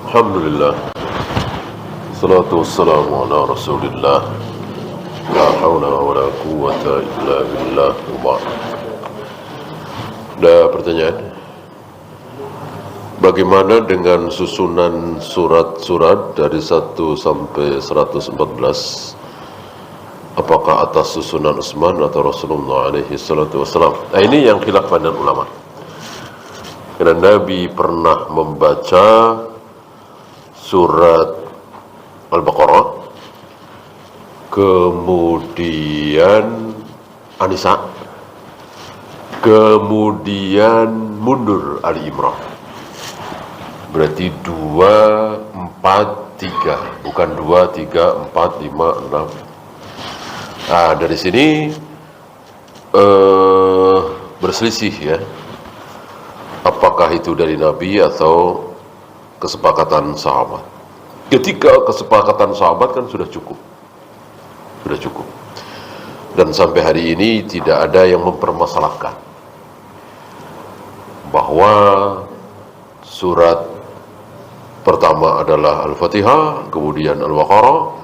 Alhamdulillah. Salatu wassalamu ala Rasulillah. La haula wa la quwwata illa billah. Ada pertanyaan? Bagaimana dengan susunan surat-surat dari 1 sampai 114? Apakah atas susunan Utsman atau Rasulullah alaihi salatu wassalam? Nah, ini yang khilaf pada ulama. Karena Nabi pernah membaca surat Al-Baqarah, kemudian An-Nisa, kemudian mundur Ali Imran. Berarti 2, 4, 3, bukan 2, 3, 4, 5, 6. Nah, dari sini berselisih ya. Apakah itu dari Nabi atau kesepakatan sahabat? Ketika kesepakatan sahabat kan sudah cukup. Sudah cukup. Dan sampai hari ini tidak ada yang mempermasalahkan bahwa surat pertama adalah Al-Fatihah, kemudian Al-Baqarah,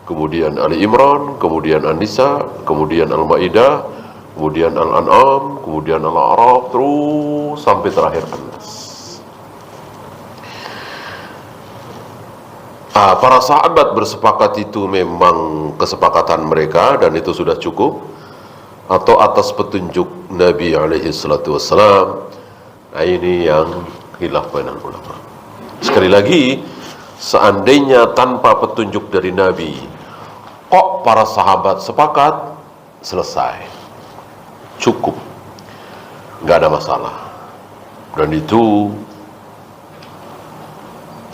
kemudian Ali Imran, kemudian An-Nisa, kemudian Al-Maidah, kemudian Al-An'am, kemudian Al-A'raf, terus sampai terakhir An-Nas. Para sahabat bersepakat itu memang kesepakatan mereka dan itu sudah cukup, atau atas petunjuk Nabi alaihi salatu wassalam. Nah, ini yang khilaf bainal ulama. Sekali lagi, seandainya tanpa petunjuk dari Nabi, kok para sahabat sepakat, selesai, cukup, nggak ada masalah. Dan itu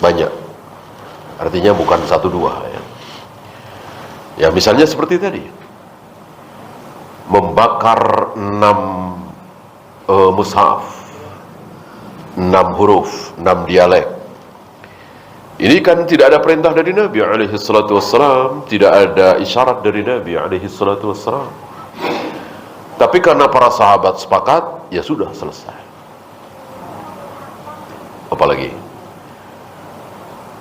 banyak, artinya bukan 1-2 ya. Ya misalnya seperti tadi, membakar 6 mushaf, 6 huruf, 6 dialek. Ini kan tidak ada perintah dari Nabi alaihi salatu wassalam, tidak ada isyarat dari Nabi alaihi salatu wassalam. Tapi karena para sahabat sepakat, ya sudah selesai. Apalagi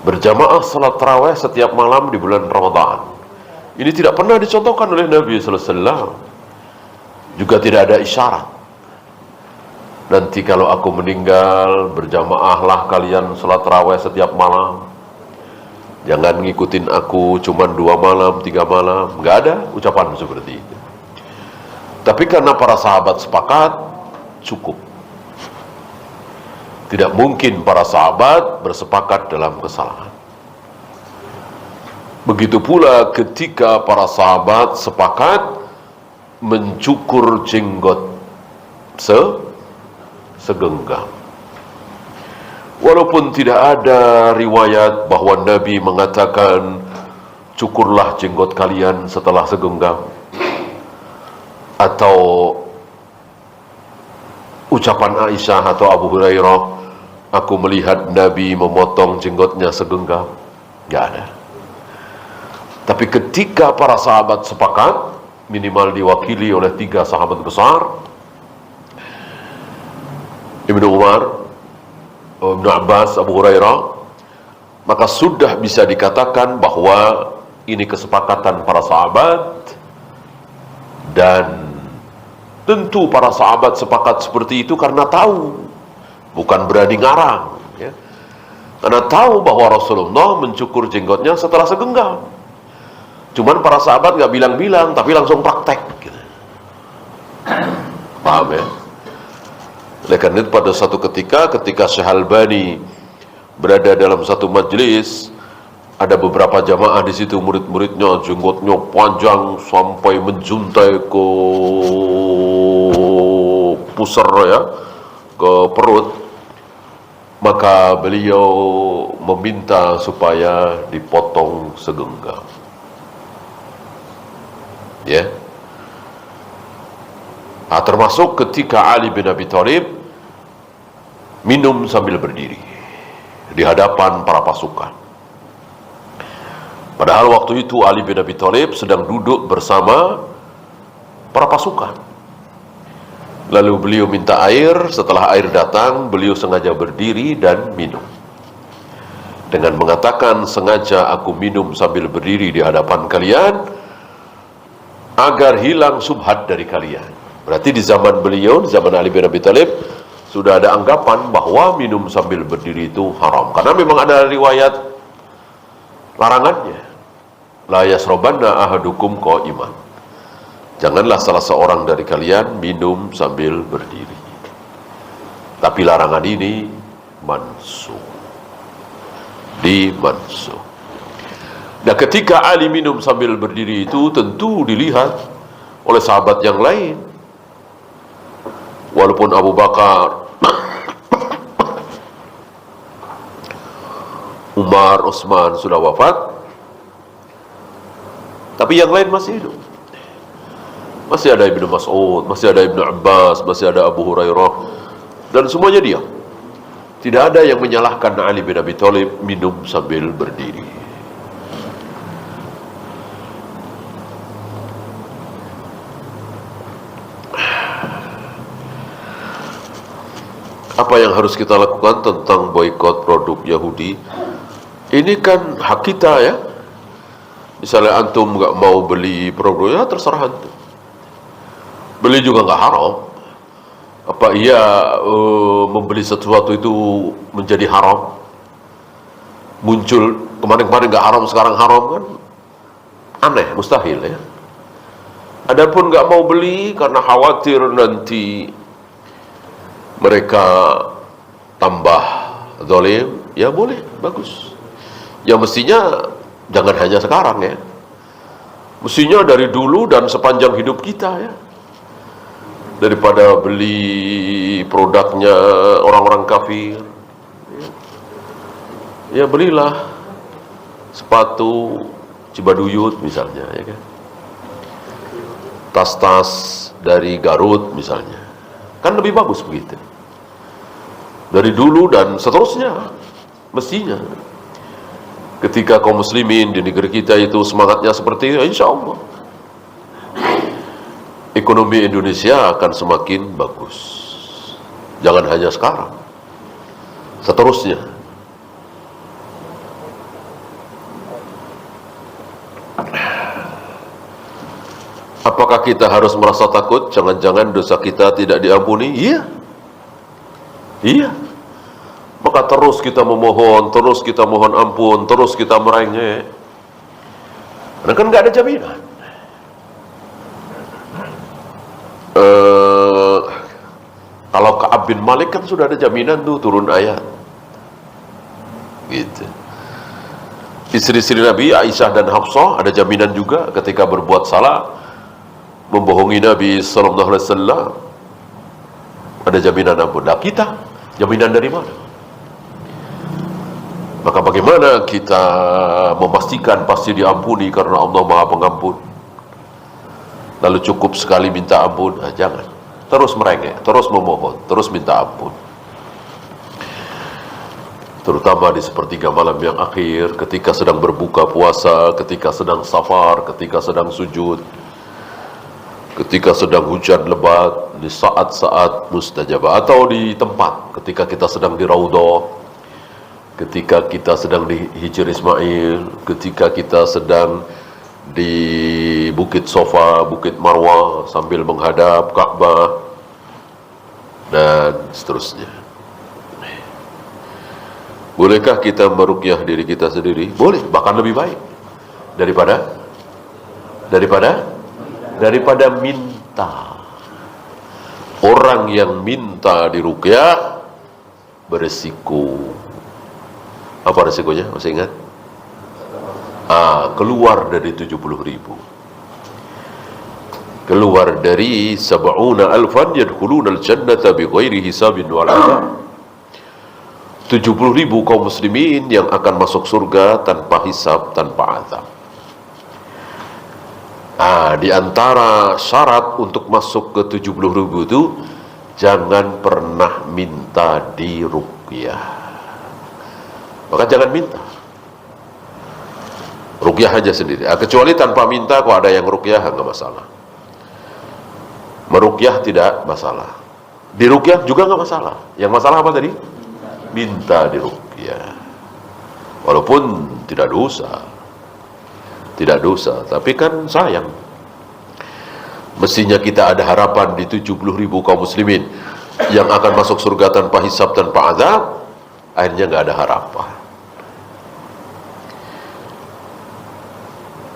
berjamaah salat tarawih setiap malam di bulan Ramadan. Ini tidak pernah dicontohkan oleh Nabi sallallahu alaihi wasallam. Juga tidak ada isyarat. Nanti kalau aku meninggal, berjamaahlah kalian salat tarawih setiap malam. Jangan ngikutin aku cuma 2 malam, 3 malam. Nggak ada ucapan seperti itu. Tapi karena para sahabat sepakat, cukup. Tidak mungkin para sahabat bersepakat dalam kesalahan. Begitu pula ketika para sahabat sepakat mencukur jenggot segenggam. Walaupun tidak ada riwayat bahwa Nabi mengatakan cukurlah jenggot kalian setelah segenggam, atau ucapan Aisyah atau Abu Hurairah, aku melihat Nabi memotong jenggotnya segenggam, nggak ada. Tapi ketika para sahabat sepakat, minimal diwakili oleh 3 sahabat besar, Ibnu Umar, Ibnu Abbas, Abu Hurairah, maka sudah bisa dikatakan bahwa ini kesepakatan para sahabat. Dan tentu para sahabat sepakat seperti itu karena tahu, bukan berani ngarang ya. Karena tahu bahwa Rasulullah mencukur jenggotnya setelah segenggam. Cuman para sahabat nggak bilang-bilang, tapi langsung praktek gitu. Paham ya? Oleh karena itu pada satu ketika Syekh Albani berada dalam satu majelis, ada beberapa jamaah di situ, murid-muridnya jenggotnya panjang sampai menjuntai ke pusar ya, ke perut. Maka beliau meminta supaya dipotong segenggam. Ya. Nah, termasuk ketika Ali bin Abi Thalib minum sambil berdiri di hadapan para pasukan. Padahal waktu itu Ali bin Abi Thalib sedang duduk bersama para pasukan. Lalu beliau minta air, setelah air datang, beliau sengaja berdiri dan minum. dengan mengatakan, sengaja aku minum sambil berdiri di hadapan kalian agar hilang subhat dari kalian. Berarti di zaman beliau, di zaman Ali bin Abi Thalib, sudah ada anggapan bahwa minum sambil berdiri itu haram, karena memang ada riwayat larangannya. La yasrobanna ahadukum qa'iman, janganlah salah seorang dari kalian minum sambil berdiri. Tapi larangan ini mansukh, dimansuh. Nah, ketika Ali minum sambil berdiri itu tentu dilihat oleh sahabat yang lain. Walaupun Abu Bakar, Umar, Utsman sudah wafat, tapi yang lain masih hidup. Masih ada Ibnu Mas'ud, masih ada Ibnu Abbas, masih ada Abu Hurairah, dan semuanya diam. Tidak ada yang menyalahkan Ali bin Abi Thalib minum sambil berdiri. Apa yang harus kita lakukan tentang boikot produk Yahudi? Ini kan hak kita ya. Misalnya antum nggak mau beli produk, ya terserah antum. Beli juga nggak haram. Apa iya membeli sesuatu itu menjadi haram? Muncul kemarin-kemarin nggak haram, sekarang haram kan? Aneh, mustahil ya. Adapun nggak mau beli karena khawatir nanti mereka tambah zalim, ya boleh, bagus. Ya mestinya jangan hanya sekarang ya. Mestinya dari dulu dan sepanjang hidup kita ya. Daripada beli produknya orang-orang kafir, ya belilah sepatu Cibaduyut misalnya, ya kan? Tas-tas dari Garut misalnya, kan lebih bagus begitu. Dari dulu dan seterusnya, mestinya. Ketika kaum muslimin di negeri kita itu semangatnya seperti itu, insya Allah ekonomi Indonesia akan semakin bagus. Jangan hanya sekarang, seterusnya. Apakah kita harus merasa takut jangan-jangan dosa kita tidak diampuni? Iya. Iya. Maka terus kita memohon, terus kita mohon ampun, terus kita merengek. Karena kan nggak ada jaminan. Kalau Ka'ab bin Malik kan sudah ada jaminan tuh, turun ayat. Gitu. Istri-istri Nabi Aisyah dan Hafsah ada jaminan juga ketika berbuat salah, membohongi Nabi sallallahu alaihi wasallam, ada jaminan ampun. Nah, kita jaminan dari mana? Maka bagaimana kita memastikan pasti diampuni karena Allah Maha Pengampun? Lalu cukup sekali minta ampun? Nah, jangan. Terus merengek, terus memohon, terus minta ampun. Terutama di sepertiga malam yang akhir, ketika sedang berbuka puasa, ketika sedang safar, ketika sedang sujud, ketika sedang hujan lebat, di saat-saat mustajabah, atau di tempat ketika kita sedang di Raudhah, ketika kita sedang di Hijr Ismail, ketika kita sedang di Bukit Sofa, Bukit Marwah sambil menghadap Ka'bah dan seterusnya. Bolehkah kita meruqyah diri kita sendiri? Boleh, bahkan lebih baik daripada minta. Orang yang minta diruqyah beresiko. Apa resikonya? Masih ingat? Keluar dari 70.000. Keluar dari 70,000 yadkhuluna al-jannata bighairi hisabin wal 'adzab. 70.000 kaum muslimin yang akan masuk surga tanpa hisab, tanpa azab. Di antara syarat untuk masuk ke 70.000 itu, jangan pernah minta diruqyah. Maka jangan minta. Ruqyah aja sendiri. Kecuali tanpa minta, kalau ada yang ruqyah enggak masalah. Meruqyah tidak masalah. Diruqyah juga enggak masalah. Yang masalah apa tadi? Minta diruqyah. Walaupun tidak dosa, tapi kan sayang. Mestinya kita ada harapan di 70.000 kaum muslimin yang akan masuk surga tanpa hisab, tanpa azab. Akhirnya nggak ada harapan.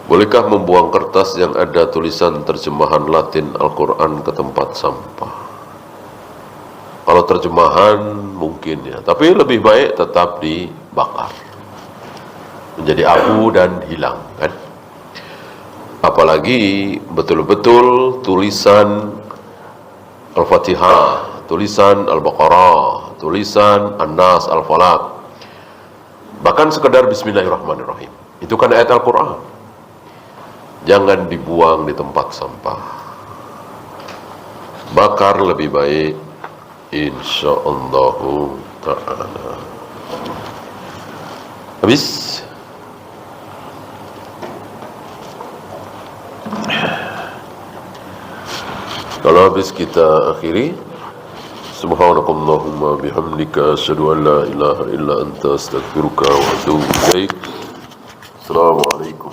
Bolehkah membuang kertas yang ada tulisan terjemahan Latin Al-Quran ke tempat sampah? Kalau terjemahan mungkin ya, tapi lebih baik tetap dibakar, menjadi abu dan hilang, kan? Apalagi betul-betul tulisan Al-Fatihah, tulisan Al-Baqarah, tulisan An-Nas, Al-Falaq, bahkan sekedar Bismillahirrahmanirrahim, itu kan ayat Al-Quran. Jangan dibuang di tempat sampah, bakar lebih baik, insyaallah ta'ala. Habis. Kalau habis kita akhiri. Subhanakallahumma bihamdika asyhadu an la ilaha illa anta astaghfiruka wa atubu ilaik. Assalamualaikum.